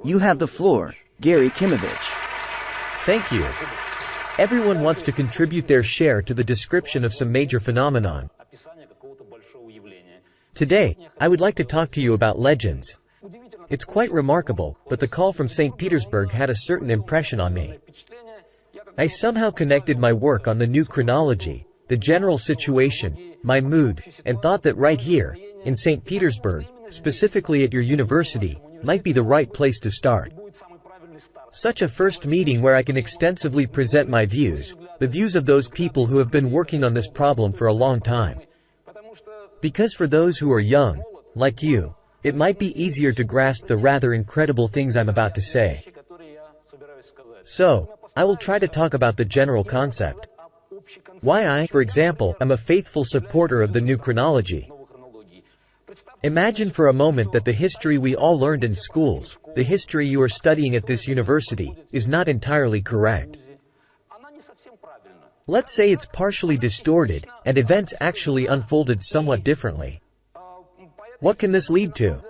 You have the floor, Garry KASPAROV. Thank you. Everyone wants to contribute their share to the description of some major phenomenon. Today, I would like to talk to you about legends. It's quite remarkable, but the call from St. Petersburg had a certain impression on me. I somehow connected my work on the new chronology, the general situation, my mood, and thought that right here, in St. Petersburg, specifically at your university, might be the right place to start. Such a first meeting where I can extensively present my views, the views of those people who have been working on this problem for a long time. Because for those who are young, like you, it might be easier to grasp the rather incredible things I'm about to say. So, I will try to talk about the general concept. Why I, for example, am a faithful supporter of the new chronology. Imagine for a moment that the history we all learned in schools, the history you are studying at this university, is not entirely correct. Let's say it's partially distorted, and events actually unfolded somewhat differently. What can this lead to?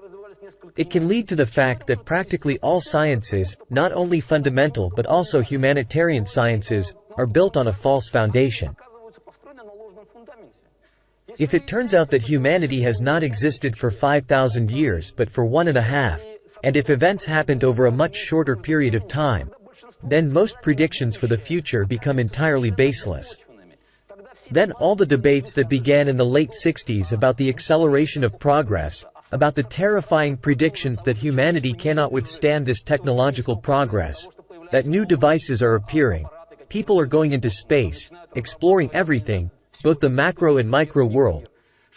It can lead to the fact that practically all sciences, not only fundamental but also humanitarian sciences, are built on a false foundation. If it turns out that humanity has not existed for 5,000 years but for 1.5, and if events happened over a much shorter period of time, then most predictions for the future become entirely baseless. Then all the debates that began in the late 60s about the acceleration of progress, about the terrifying predictions that humanity cannot withstand this technological progress, that new devices are appearing, people are going into space, exploring everything, both the macro and micro world.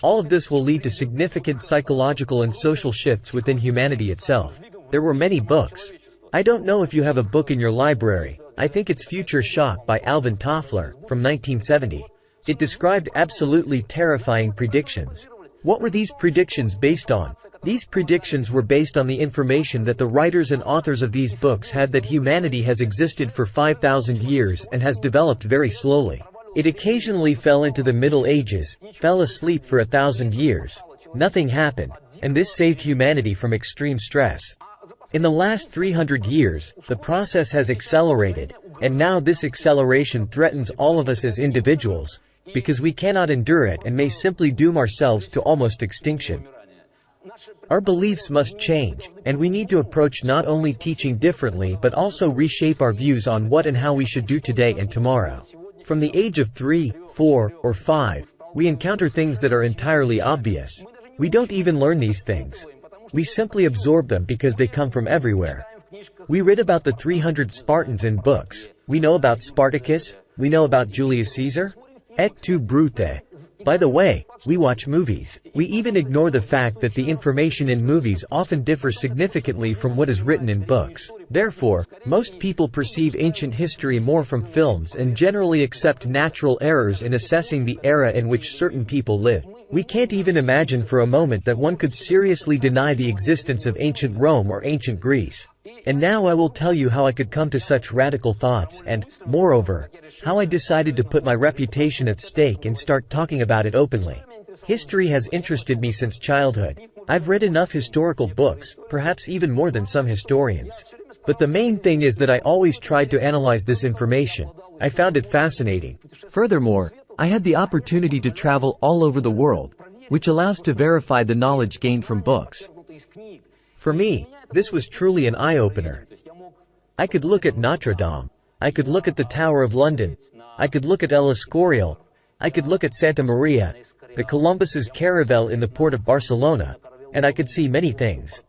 All of this will lead to significant psychological and social shifts within humanity itself. There were many books. I don't know if you have a book in your library. I think it's Future Shock by Alvin Toffler, from 1970. It described absolutely terrifying predictions. What were these predictions based on? These predictions were based on the information that the writers and authors of these books had that humanity has existed for 5,000 years and has developed very slowly. It occasionally fell into the Middle Ages, fell asleep for 1,000 years. Nothing happened, and this saved humanity from extreme stress. In the last 300 years, the process has accelerated, and now this acceleration threatens all of us as individuals, because we cannot endure it and may simply doom ourselves to almost extinction. Our beliefs must change, and we need to approach not only teaching differently but also reshape our views on what and how we should do today and tomorrow. From the age of 3, 4, or 5, we encounter things that are entirely obvious. We don't even learn these things. We simply absorb them because they come from everywhere. We read about the 300 Spartans in books. We know about Spartacus. We know about Julius Caesar. Et tu, Brute. By the way, we watch movies. We even ignore the fact that the information in movies often differs significantly from what is written in books. Therefore, most people perceive ancient history more from films and generally accept natural errors in assessing the era in which certain people lived. We can't even imagine for a moment that one could seriously deny the existence of ancient Rome or ancient Greece. And now I will tell you how I could come to such radical thoughts and, moreover, how I decided to put my reputation at stake and start talking about it openly. History has interested me since childhood. I've read enough historical books, perhaps even more than some historians. But the main thing is that I always tried to analyze this information. I found it fascinating. Furthermore, I had the opportunity to travel all over the world, which allows to verify the knowledge gained from books. For me, this was truly an eye-opener. I could look at Notre Dame. I could look at the Tower of London. I could look at El Escorial. I could look at Santa Maria, the Columbus's caravel in the port of Barcelona, and I could see many things.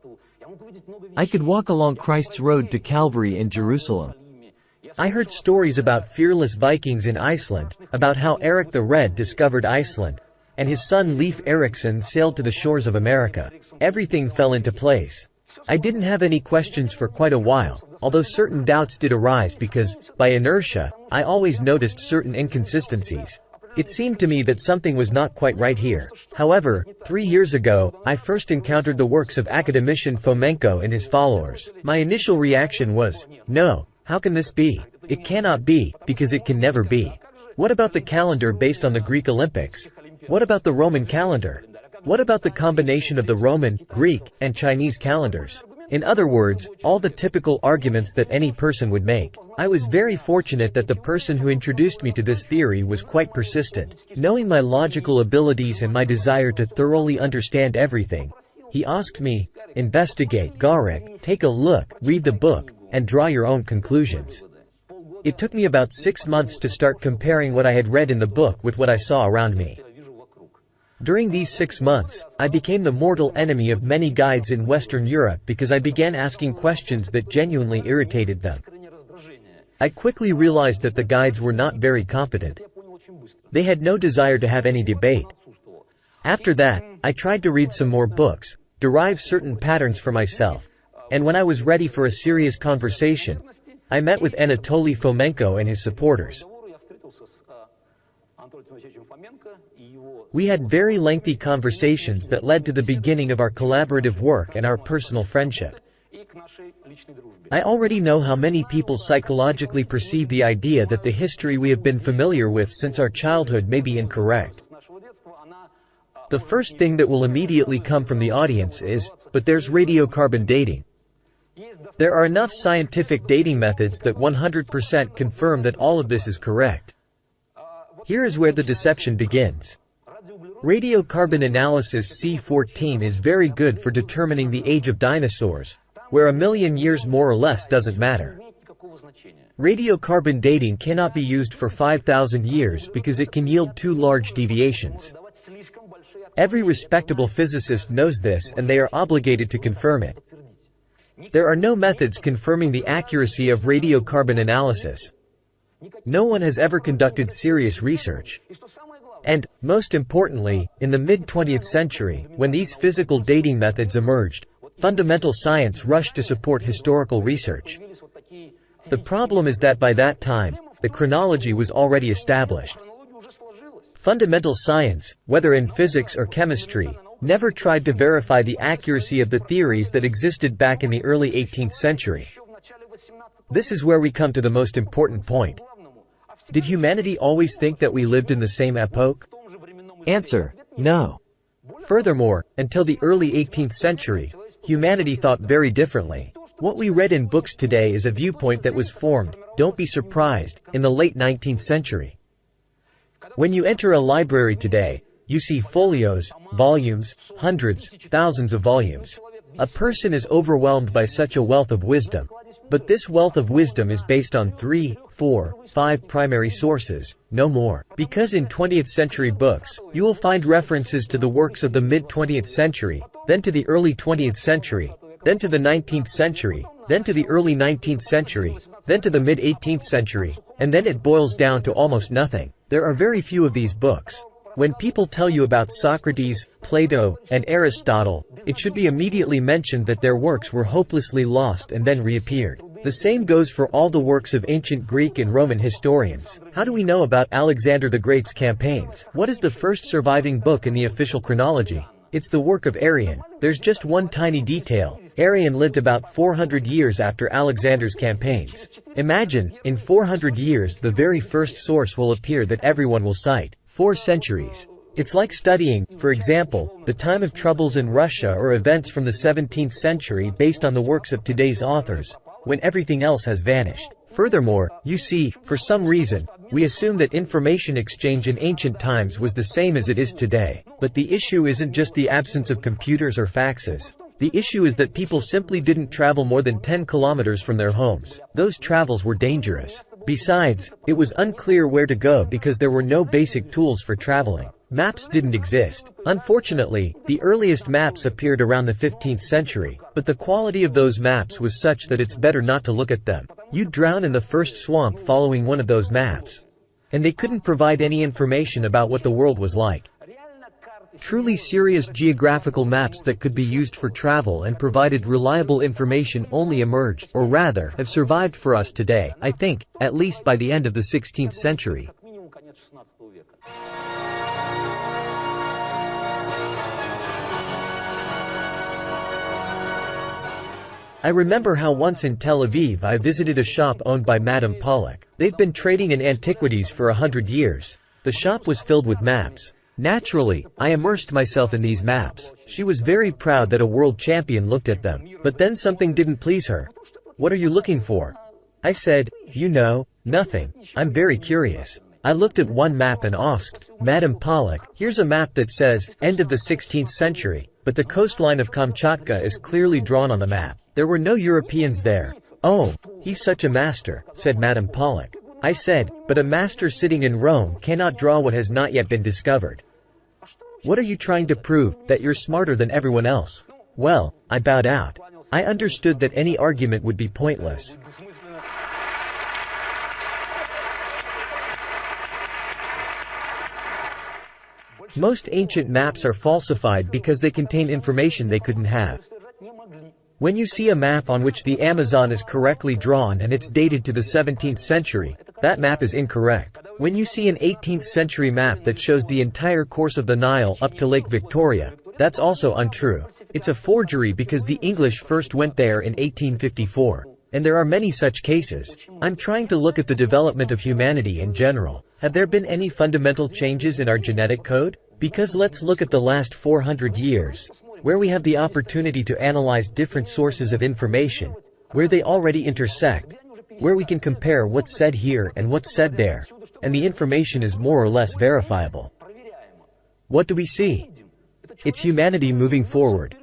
I could walk along Christ's road to Calvary in Jerusalem. I heard stories about fearless Vikings in Iceland, about how Eric the Red discovered Iceland, and his son Leif Erikson sailed to the shores of America. Everything fell into place. I didn't have any questions for quite a while, although certain doubts did arise because, by inertia, I always noticed certain inconsistencies. It seemed to me that something was not quite right here. However, 3 years ago, I first encountered the works of academician Fomenko and his followers. My initial reaction was, no, how can this be? It cannot be, because it can never be. What about the calendar based on the Greek Olympics? What about the Roman calendar? What about the combination of the Roman, Greek, and Chinese calendars? In other words, all the typical arguments that any person would make. I was very fortunate that the person who introduced me to this theory was quite persistent. Knowing my logical abilities and my desire to thoroughly understand everything, he asked me, "Investigate, Garrick, take a look, read the book, and draw your own conclusions." It took me about 6 months to start comparing what I had read in the book with what I saw around me. During these 6 months, I became the mortal enemy of many guides in Western Europe because I began asking questions that genuinely irritated them. I quickly realized that the guides were not very competent. They had no desire to have any debate. After that, I tried to read some more books, derive certain patterns for myself, and when I was ready for a serious conversation, I met with Anatoly Fomenko and his supporters. We had very lengthy conversations that led to the beginning of our collaborative work and our personal friendship. I already know how many people psychologically perceive the idea that the history we have been familiar with since our childhood may be incorrect. The first thing that will immediately come from the audience is, but there's radiocarbon dating. There are enough scientific dating methods that 100% confirm that all of this is correct. Here is where the deception begins. Radiocarbon analysis C14 is very good for determining the age of dinosaurs, where 1,000,000 years more or less doesn't matter. Radiocarbon dating cannot be used for 5,000 years because it can yield too large deviations. Every respectable physicist knows this and they are obligated to confirm it. There are no methods confirming the accuracy of radiocarbon analysis. No one has ever conducted serious research. And, most importantly, in the mid-20th century, when these physical dating methods emerged, fundamental science rushed to support historical research. The problem is that by that time, the chronology was already established. Fundamental science, whether in physics or chemistry, never tried to verify the accuracy of the theories that existed back in the early 18th century. This is where we come to the most important point. Did humanity always think that we lived in the same epoch? Answer: no. Furthermore, until the early 18th century, humanity thought very differently. What we read in books today is a viewpoint that was formed, don't be surprised, in the late 19th century. When you enter a library today, you see folios, volumes, hundreds, thousands of volumes. A person is overwhelmed by such a wealth of wisdom. But this wealth of wisdom is based on 3, 4, 5 primary sources, no more. Because in 20th century books, you will find references to the works of the mid-20th century, then to the early 20th century, then to the 19th century, then to the early 19th century, then to the mid-18th century, and then it boils down to almost nothing. There are very few of these books. When people tell you about Socrates, Plato, and Aristotle, it should be immediately mentioned that their works were hopelessly lost and then reappeared. The same goes for all the works of ancient Greek and Roman historians. How do we know about Alexander the Great's campaigns? What is the first surviving book in the official chronology? It's the work of Arrian. There's just one tiny detail. Arrian lived about 400 years after Alexander's campaigns. Imagine, in 400 years the very first source will appear that everyone will cite. 4 centuries. It's like studying, for example, the time of troubles in Russia or events from the 17th century based on the works of today's authors, when everything else has vanished. Furthermore, you see, for some reason, we assume that information exchange in ancient times was the same as it is today. But the issue isn't just the absence of computers or faxes. The issue is that people simply didn't travel more than 10 kilometers from their homes. Those travels were dangerous. Besides, it was unclear where to go because there were no basic tools for traveling. Maps didn't exist. Unfortunately, the earliest maps appeared around the 15th century, but the quality of those maps was such that it's better not to look at them. You'd drown in the first swamp following one of those maps. And they couldn't provide any information about what the world was like. Truly serious geographical maps that could be used for travel and provided reliable information only emerged, or rather, have survived for us today, I think, at least by the end of the 16th century. I remember how once in Tel Aviv I visited a shop owned by Madame Pollock. They'd been trading in antiquities for 100 years. The shop was filled with maps. Naturally, I immersed myself in these maps. She was very proud that a world champion looked at them. But then something didn't please her. "What are you looking for?" I said, "Nothing. I'm very curious." I looked at one map and asked, "Madam Pollock, here's a map that says, end of the 16th century, but the coastline of Kamchatka is clearly drawn on the map. There were no Europeans there." "Oh, he's such a master," said Madam Pollock. I said, "But a master sitting in Rome cannot draw what has not yet been discovered." "What are you trying to prove, that you're smarter than everyone else?" Well, I bowed out. I understood that any argument would be pointless. Most ancient maps are falsified because they contain information they couldn't have. When you see a map on which the Amazon is correctly drawn and it's dated to the 17th century, that map is incorrect. When you see an 18th century map that shows the entire course of the Nile up to Lake Victoria, that's also untrue. It's a forgery because the English first went there in 1854. And there are many such cases. I'm trying to look at the development of humanity in general. Have there been any fundamental changes in our genetic code? Because let's look at the last 400 years, where we have the opportunity to analyze different sources of information, where they already intersect, where we can compare what's said here and what's said there, and the information is more or less verifiable. What do we see? It's humanity moving forward.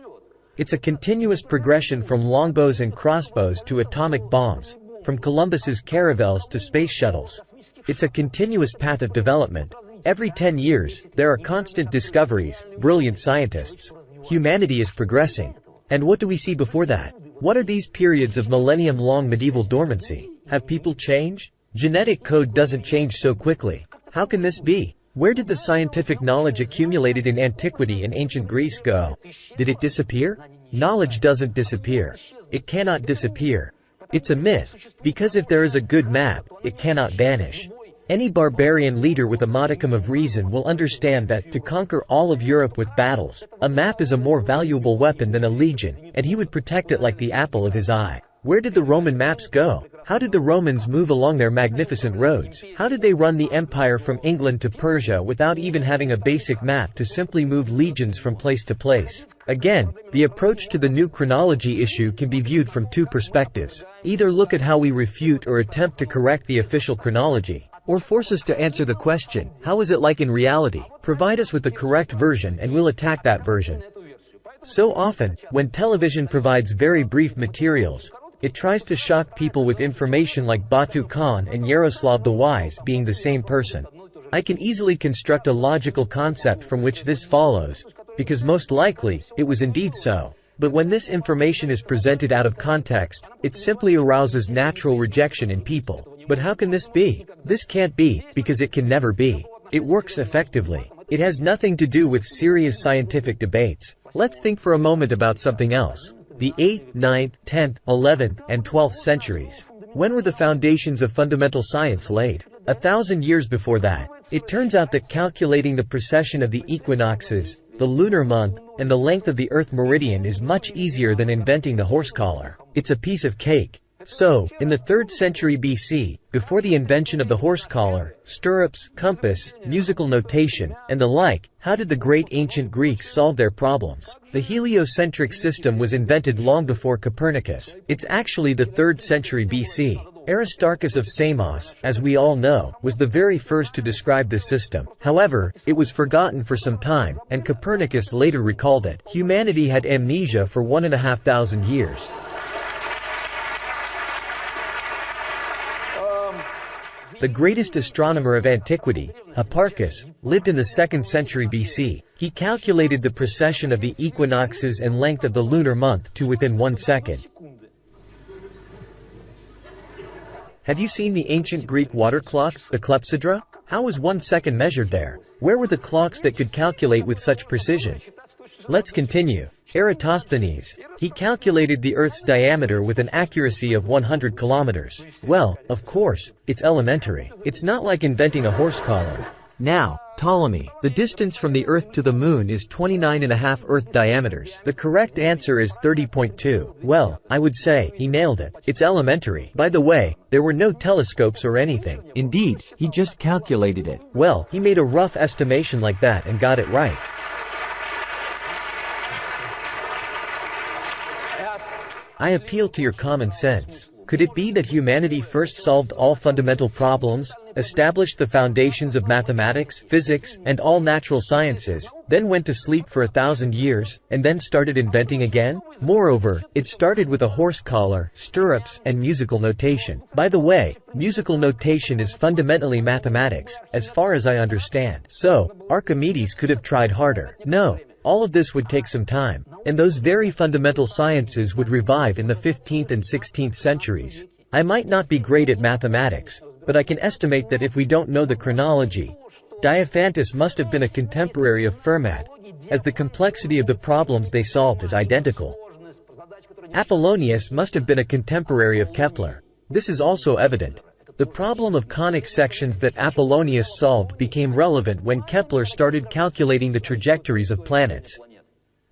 It's a continuous progression from longbows and crossbows to atomic bombs, from Columbus's caravels to space shuttles. It's a continuous path of development. Every 10 years, there are constant discoveries, brilliant scientists. Humanity is progressing. And what do we see before that? What are these periods of millennium-long medieval dormancy? Have people changed? Genetic code doesn't change so quickly. How can this be? Where did the scientific knowledge accumulated in antiquity and ancient Greece go? Did it disappear? Knowledge doesn't disappear. It cannot disappear. It's a myth, because if there is a good map, it cannot vanish. Any barbarian leader with a modicum of reason will understand that to conquer all of Europe with battles, a map is a more valuable weapon than a legion, and he would protect it like the apple of his eye. Where did the Roman maps go? How did the Romans move along their magnificent roads? How did they run the empire from England to Persia without even having a basic map to simply move legions from place to place? Again, the approach to the new chronology issue can be viewed from two perspectives. Either look at how we refute or attempt to correct the official chronology, or force us to answer the question, how is it like in reality? Provide us with the correct version and we'll attack that version. So often, when television provides very brief materials, it tries to shock people with information like Batu Khan and Yaroslav the Wise being the same person. I can easily construct a logical concept from which this follows, because most likely, it was indeed so. But when this information is presented out of context, it simply arouses natural rejection in people. But how can this be? This can't be, because it can never be. It works effectively. It has nothing to do with serious scientific debates. Let's think for a moment about something else. The 8th, 9th, 10th, 11th, and 12th centuries. When were the foundations of fundamental science laid? 1,000 years before that. It turns out that calculating the precession of the equinoxes, the lunar month, and the length of the Earth meridian is much easier than inventing the horse collar. It's a piece of cake. So, in the 3rd century BC, before the invention of the horse collar, stirrups, compass, musical notation, and the like, how did the great ancient Greeks solve their problems? The heliocentric system was invented long before Copernicus. It's actually the 3rd century BC. Aristarchus of Samos, as we all know, was the very first to describe this system. However, it was forgotten for some time, and Copernicus later recalled it. Humanity had amnesia for 1,500 years. The greatest astronomer of antiquity, Hipparchus, lived in the 2nd century BC. He calculated the precession of the equinoxes and length of the lunar month to within 1 second. Have you seen the ancient Greek water clock, the clepsydra? How was 1 second measured there? Where were the clocks that could calculate with such precision? Let's continue. Eratosthenes. He calculated the Earth's diameter with an accuracy of 100 kilometers. Well, of course, it's elementary. It's not like inventing a horse collar. Now, Ptolemy, the distance from the Earth to the Moon is 29.5 Earth diameters. The correct answer is 30.2. Well, I would say, he nailed it. It's elementary. By the way, there were no telescopes or anything. Indeed, he just calculated it. Well, he made a rough estimation like that and got it right. I appeal to your common sense. Could it be that humanity first solved all fundamental problems, established the foundations of mathematics, physics, and all natural sciences, then went to sleep for 1,000 years, and then started inventing again? Moreover, it started with a horse collar, stirrups, and musical notation. By the way, musical notation is fundamentally mathematics, as far as I understand. So, Archimedes could have tried harder. No. All of this would take some time, and those very fundamental sciences would revive in the 15th and 16th centuries. I might not be great at mathematics, but I can estimate that if we don't know the chronology, Diophantus must have been a contemporary of Fermat, as the complexity of the problems they solved is identical. Apollonius must have been a contemporary of Kepler. This is also evident. The problem of conic sections that Apollonius solved became relevant when Kepler started calculating the trajectories of planets.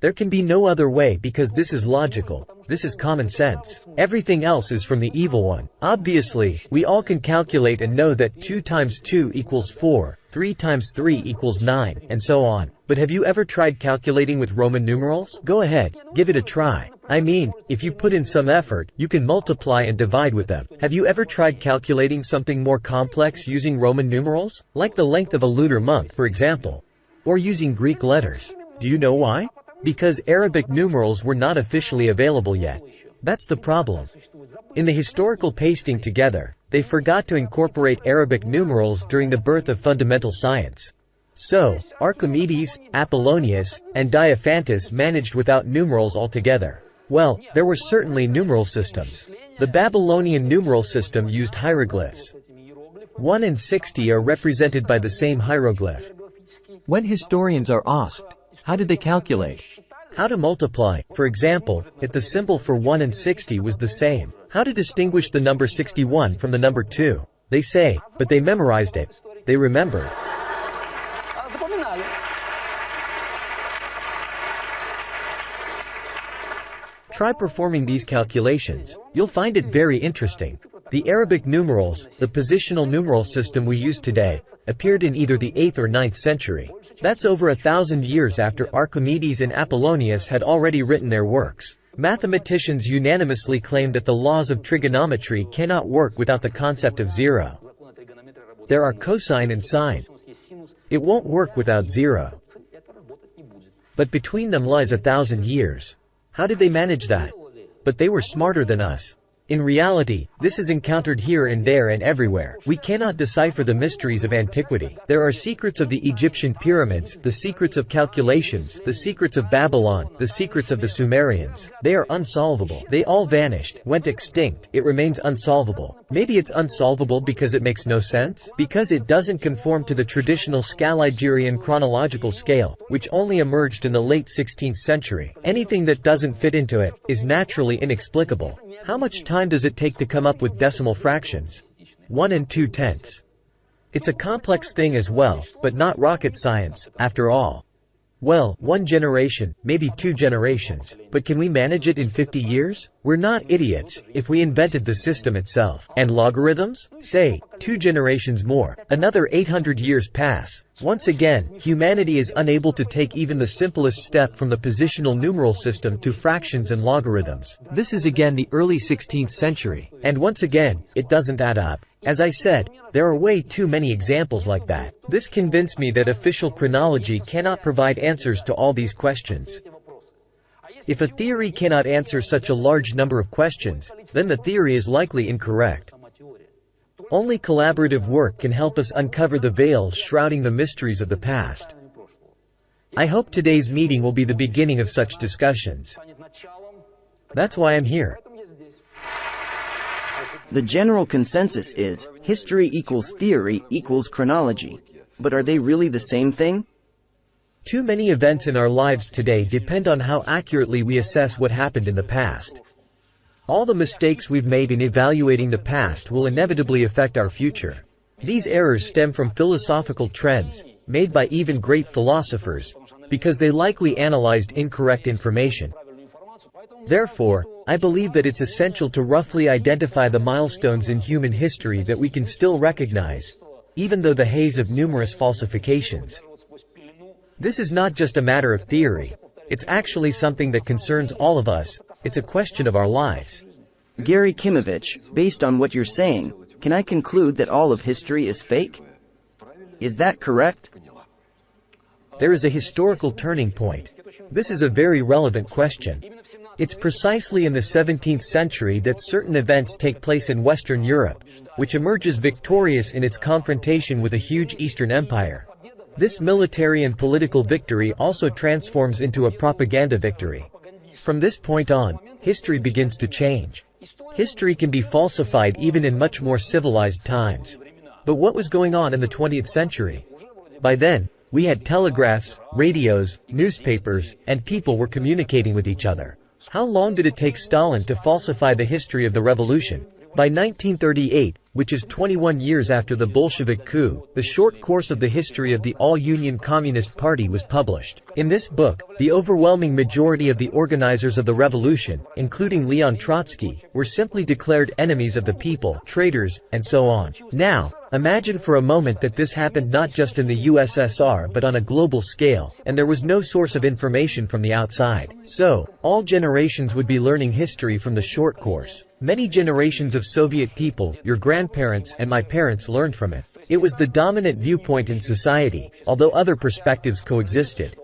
There can be no other way because this is logical. This is common sense. Everything else is from the evil one. Obviously, we all can calculate and know that 2 times 2 equals 4, 3 times 3 equals 9, and so on. But have you ever tried calculating with Roman numerals? Go ahead, give it a try. I mean, if you put in some effort, you can multiply and divide with them. Have you ever tried calculating something more complex using Roman numerals? Like the length of a lunar month, for example. Or using Greek letters. Do you know why? Because Arabic numerals were not officially available yet. That's the problem. In the historical pasting together, they forgot to incorporate Arabic numerals during the birth of fundamental science. So, Archimedes, Apollonius, and Diophantus managed without numerals altogether. Well, there were certainly numeral systems. The Babylonian numeral system used hieroglyphs. 1 and 60 are represented by the same hieroglyph. When historians are asked, how did they calculate? How to multiply, for example, if the symbol for 1 and 60 was the same. How to distinguish the number 61 from the number 2. They say, but they memorized it. They remembered. Try performing these calculations. You'll find it very interesting. The Arabic numerals, the positional numeral system we use today, appeared in either the 8th or 9th century. That's over 1,000 years after Archimedes and Apollonius had already written their works. Mathematicians unanimously claim that the laws of trigonometry cannot work without the concept of zero. There are cosine and sine. It won't work without zero. But between them lies 1,000 years. How did they manage that? But they were smarter than us. In reality, this is encountered here and there and everywhere. We cannot decipher the mysteries of antiquity. There are secrets of the Egyptian pyramids, the secrets of calculations, the secrets of Babylon, the secrets of the Sumerians. They are unsolvable. They all vanished, went extinct. It remains unsolvable. Maybe it's unsolvable because it makes no sense? Because it doesn't conform to the traditional Scaligerian chronological scale, which only emerged in the late 16th century. Anything that doesn't fit into it is naturally inexplicable. How much time does it take to come up with decimal fractions? 1 2/10. It's a complex thing as well, but not rocket science, after all. Well, 1 generation, maybe 2 generations. But can we manage it in 50 years? We're not idiots, if we invented the system itself. And logarithms? Say, 2 generations more. Another 800 years pass. Once again, humanity is unable to take even the simplest step from the positional numeral system to fractions and logarithms. This is again the early 16th century. And once again, it doesn't add up. As I said, there are way too many examples like that. This convinced me that official chronology cannot provide answers to all these questions. If a theory cannot answer such a large number of questions, then the theory is likely incorrect. Only collaborative work can help us uncover the veils shrouding the mysteries of the past. I hope today's meeting will be the beginning of such discussions. That's why I'm here. The general consensus is, history equals theory equals chronology. But are they really the same thing? Too many events in our lives today depend on how accurately we assess what happened in the past. All the mistakes we've made in evaluating the past will inevitably affect our future. These errors stem from philosophical trends, made by even great philosophers, because they likely analyzed incorrect information. Therefore, I believe that it's essential to roughly identify the milestones in human history that we can still recognize, even though the haze of numerous falsifications. This is not just a matter of theory. It's actually something that concerns all of us. It's a question of our lives. Garry KASPAROV, based on what you're saying, can I conclude that all of history is fake? Is that correct? There is a historical turning point. This is a very relevant question. It's precisely in the 17th century that certain events take place in Western Europe, which emerges victorious in its confrontation with a huge Eastern Empire. This military and political victory also transforms into a propaganda victory. From this point on, history begins to change. History can be falsified even in much more civilized times. But what was going on in the 20th century? By then, we had telegraphs, radios, newspapers, and people were communicating with each other. How long did it take Stalin to falsify the history of the revolution? By 1938, which is 21 years after the Bolshevik coup, the short course of the history of the All-Union Communist Party was published. In this book, the overwhelming majority of the organizers of the revolution, including Leon Trotsky, were simply declared enemies of the people, traitors, and so on. Now, imagine for a moment that this happened not just in the USSR but on a global scale, and there was no source of information from the outside. So, all generations would be learning history from the short course. Many generations of Soviet people, your grandparents and my parents, learned from it. It was the dominant viewpoint in society, although other perspectives coexisted.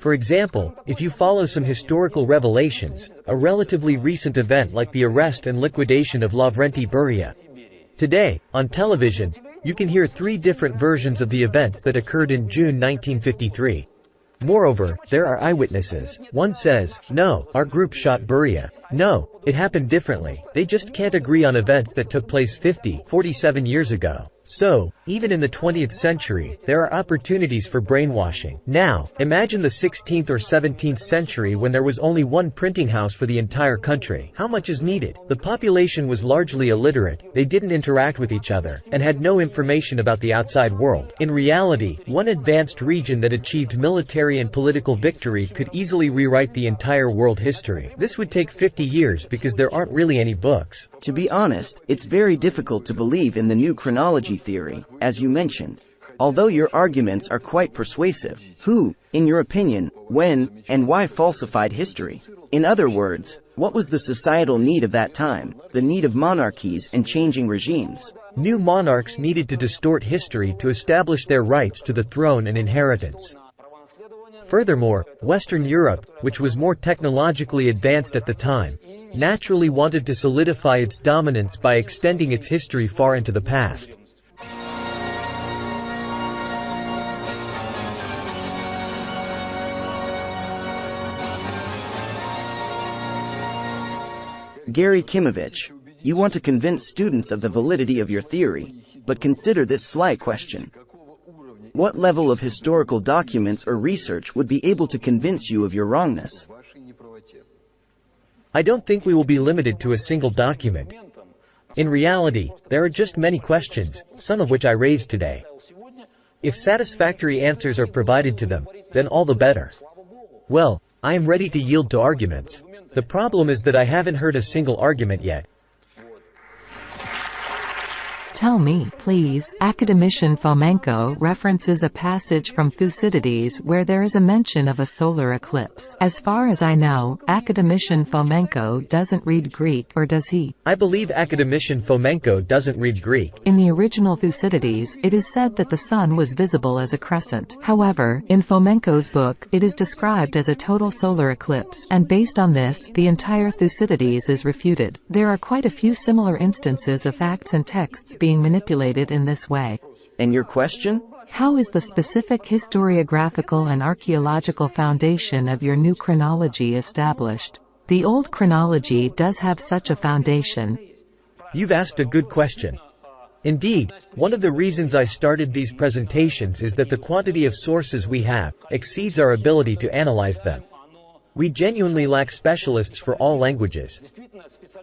For example, if you follow some historical revelations, a relatively recent event like the arrest and liquidation of Lavrenti Beria. Today, on television, you can hear 3 different versions of the events that occurred in June 1953. Moreover, there are eyewitnesses. One says, "No, our group shot Beria. No, it happened differently." They just can't agree on events that took place 47 years ago. So, even in the 20th century, there are opportunities for brainwashing. Now, imagine the 16th or 17th century when there was only one printing house for the entire country. How much is needed? The population was largely illiterate, they didn't interact with each other, and had no information about the outside world. In reality, one advanced region that achieved military and political victory could easily rewrite the entire world history. This would take 50 years because there aren't really any books. To be honest, it's very difficult to believe in the new chronology theory, as you mentioned. Although your arguments are quite persuasive, who, in your opinion, when, and why falsified history? In other words, what was the societal need of that time, the need of monarchies and changing regimes? New monarchs needed to distort history to establish their rights to the throne and inheritance. Furthermore, Western Europe, which was more technologically advanced at the time, naturally wanted to solidify its dominance by extending its history far into the past. Garry KASPAROV, you want to convince students of the validity of your theory, but consider this sly question. What level of historical documents or research would be able to convince you of your wrongness? I don't think we will be limited to a single document. In reality, there are just many questions, some of which I raised today. If satisfactory answers are provided to them, then all the better. Well, I am ready to yield to arguments. The problem is that I haven't heard a single argument yet. Tell me, please. Academician Fomenko references a passage from Thucydides where there is a mention of a solar eclipse. As far as I know, Academician Fomenko doesn't read Greek, or does he? I believe Academician Fomenko doesn't read Greek. In the original Thucydides, it is said that the sun was visible as a crescent. However, in Fomenko's book, it is described as a total solar eclipse, and based on this, the entire Thucydides is refuted. There are quite a few similar instances of facts and texts being manipulated in this way. And your question? How is the specific historiographical and archaeological foundation of your new chronology established? The old chronology does have such a foundation. You've asked a good question. Indeed, one of the reasons I started these presentations is that the quantity of sources we have exceeds our ability to analyze them. We genuinely lack specialists for all languages.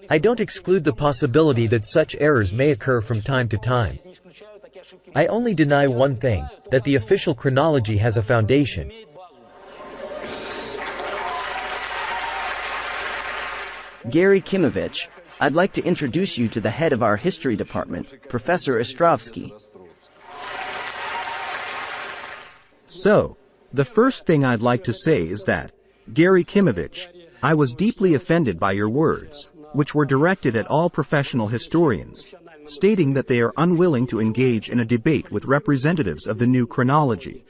I don't exclude the possibility that such errors may occur from time to time. I only deny one thing, that the official chronology has a foundation. Garry KASPAROV, I'd like to introduce you to the head of our history department, Professor Ostrovsky. So, the first thing I'd like to say is that, Garry KASPAROV, I was deeply offended by your words, which were directed at all professional historians, stating that they are unwilling to engage in a debate with representatives of the new chronology.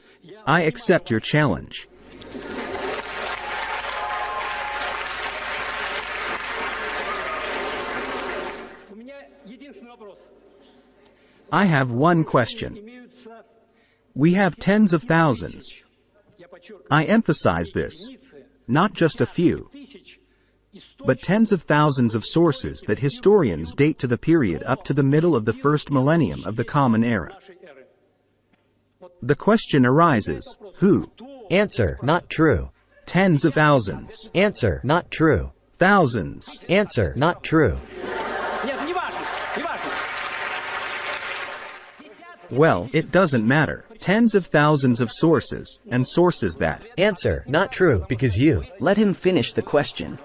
I accept your challenge. I have one question. We have tens of thousands. I emphasize this, not just a few, but tens of thousands of sources that historians date to the period up to the middle of the first millennium of the Common Era. The question arises, who? Answer, not true. Tens of thousands. Answer, not true. Thousands. Answer, not true. Well, it doesn't matter. Tens of thousands of sources, and sources that. Answer, not true, because you. Let him finish the question.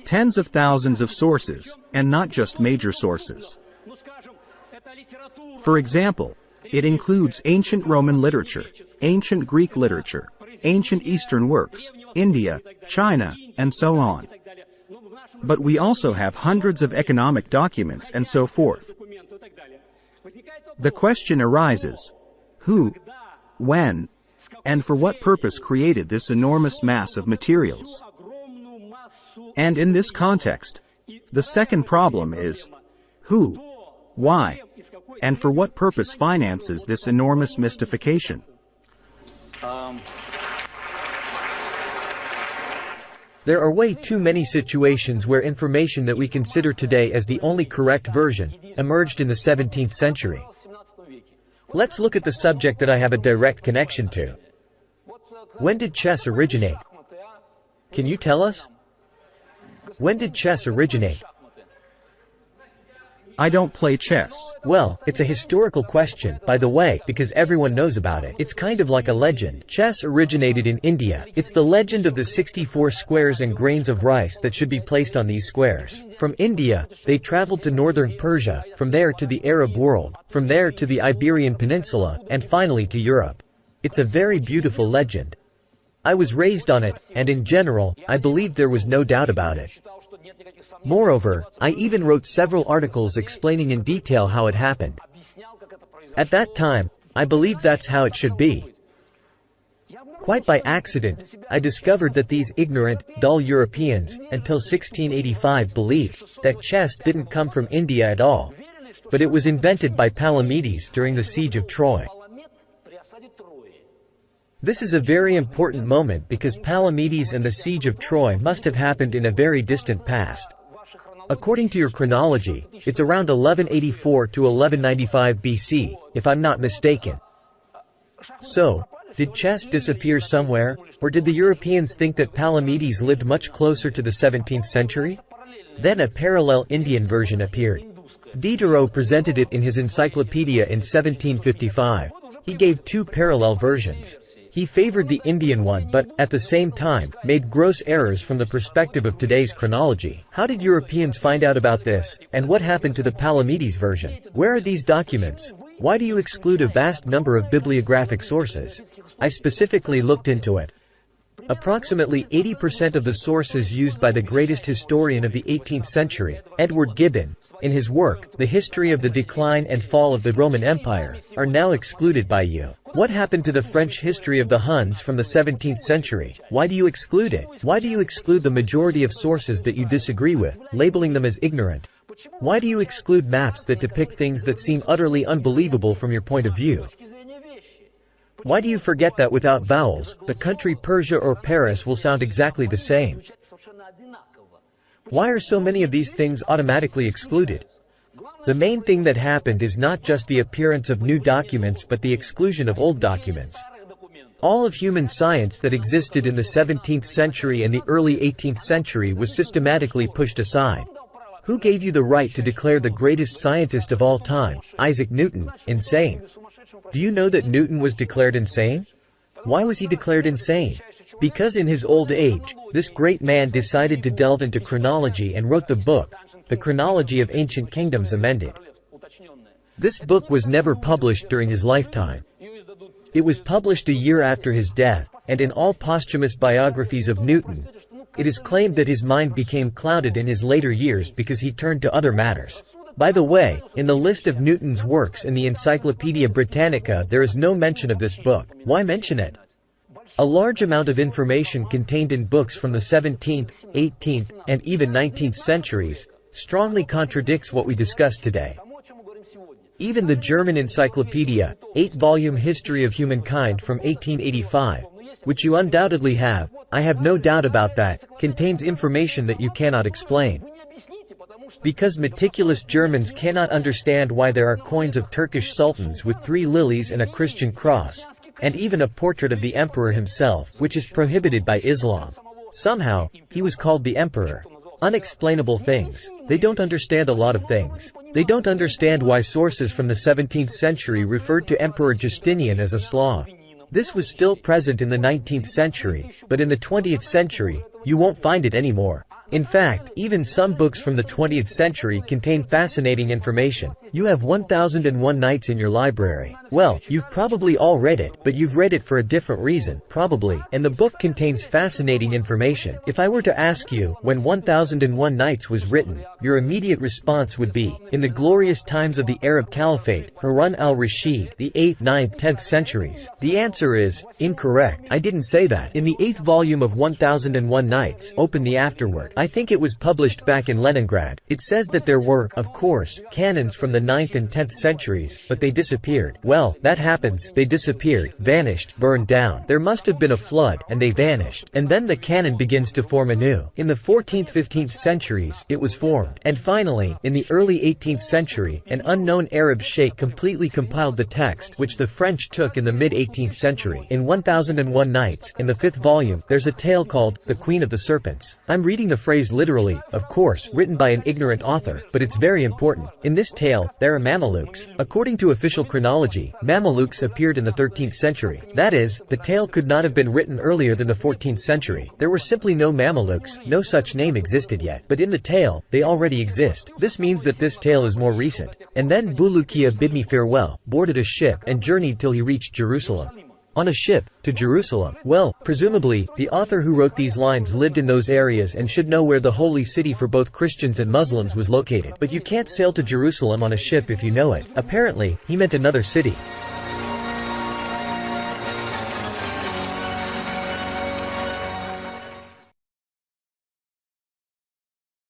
Tens of thousands of sources, and not just major sources. For example, it includes ancient Roman literature, ancient Greek literature, ancient Eastern works, India, China, and so on. But we also have hundreds of economic documents and so forth. The question arises, who, when, and for what purpose created this enormous mass of materials? And in this context, the second problem is, who, why, and for what purpose finances this enormous mystification? There are way too many situations where information that we consider today as the only correct version emerged in the 17th century. Let's look at the subject that I have a direct connection to. When did chess originate? Can you tell us? When did chess originate? I don't play chess. Well, it's a historical question, by the way, because everyone knows about it. It's kind of like a legend. Chess originated in India. It's the legend of the 64 squares and grains of rice that should be placed on these squares. From India, they traveled to northern Persia, from there to the Arab world, from there to the Iberian Peninsula, and finally to Europe. It's a very beautiful legend. I was raised on it, and in general, I believed there was no doubt about it. Moreover, I even wrote several articles explaining in detail how it happened. At that time, I believed that's how it should be. Quite by accident, I discovered that these ignorant, dull Europeans, until 1685 believed that chess didn't come from India at all, but it was invented by Palamedes during the siege of Troy. This is a very important moment because Palamedes and the siege of Troy must have happened in a very distant past. According to your chronology, it's around 1184 to 1195 BC, if I'm not mistaken. So, did chess disappear somewhere, or did the Europeans think that Palamedes lived much closer to the 17th century? Then a parallel Indian version appeared. Diderot presented it in his encyclopedia in 1755. He gave two parallel versions. He favored the Indian one but, at the same time, made gross errors from the perspective of today's chronology. How did Europeans find out about this, and what happened to the Palamedes version? Where are these documents? Why do you exclude a vast number of bibliographic sources? I specifically looked into it. Approximately 80% of the sources used by the greatest historian of the 18th century, Edward Gibbon, in his work, The History of the Decline and Fall of the Roman Empire, are now excluded by you. What happened to the French history of the Huns from the 17th century? Why do you exclude it? Why do you exclude the majority of sources that you disagree with, labeling them as ignorant? Why do you exclude maps that depict things that seem utterly unbelievable from your point of view? Why do you forget that without vowels, the country Persia or Paris will sound exactly the same? Why are so many of these things automatically excluded? The main thing that happened is not just the appearance of new documents but the exclusion of old documents. All of human science that existed in the 17th century and the early 18th century was systematically pushed aside. Who gave you the right to declare the greatest scientist of all time, Isaac Newton, insane? Do you know that Newton was declared insane? Why was he declared insane? Because in his old age, this great man decided to delve into chronology and wrote the book, The Chronology of Ancient Kingdoms Amended. This book was never published during his lifetime. It was published a year after his death, and in all posthumous biographies of Newton, it is claimed that his mind became clouded in his later years because he turned to other matters. By the way, in the list of Newton's works in the Encyclopaedia Britannica there is no mention of this book. Why mention it? A large amount of information contained in books from the 17th, 18th, and even 19th centuries strongly contradicts what we discuss today. Even the German encyclopedia, 8-volume History of Humankind from 1885, which you undoubtedly have, I have no doubt about that, contains information that you cannot explain. Because meticulous Germans cannot understand why there are coins of Turkish sultans with 3 lilies and a Christian cross, and even a portrait of the emperor himself, which is prohibited by Islam. Somehow, he was called the emperor. Unexplainable things. They don't understand a lot of things. They don't understand why sources from the 17th century referred to Emperor Justinian as a Slav. This was still present in the 19th century, but in the 20th century, you won't find it anymore. In fact, even some books from the 20th century contain fascinating information. You have 1001 Nights in your library. Well, you've probably all read it, but you've read it for a different reason, probably, and the book contains fascinating information. If I were to ask you, when 1001 Nights was written, your immediate response would be, in the glorious times of the Arab Caliphate, Harun al-Rashid, the 8th, 9th, 10th centuries. The answer is, incorrect. I didn't say that. In the 8th volume of 1001 Nights, open the afterword. I think it was published back in Leningrad. It says that there were, of course, canons from the 9th and 10th centuries, but they disappeared. Well, that happens. They disappeared, vanished, burned down. There must have been a flood, and they vanished. And then the canon begins to form anew. In the 14th, 15th centuries, it was formed. And finally, in the early 18th century, an unknown Arab sheikh completely compiled the text, which the French took in the mid-18th century. In 1001 Nights, in the 5th volume, there's a tale called, The Queen of the Serpents. I'm reading the phrase literally, of course, written by an ignorant author, but it's very important. In this tale, there are Mamelukes. According to official chronology, Mamelukes appeared in the 13th century. That is, the tale could not have been written earlier than the 14th century. There were simply no Mamelukes, no such name existed yet. But in the tale, they already exist. This means that this tale is more recent. And then Bulukiya bid me farewell, boarded a ship, and journeyed till he reached Jerusalem. On a ship, to Jerusalem. Well, presumably, the author who wrote these lines lived in those areas and should know where the holy city for both Christians and Muslims was located. But you can't sail to Jerusalem on a ship if you know it. Apparently, he meant another city.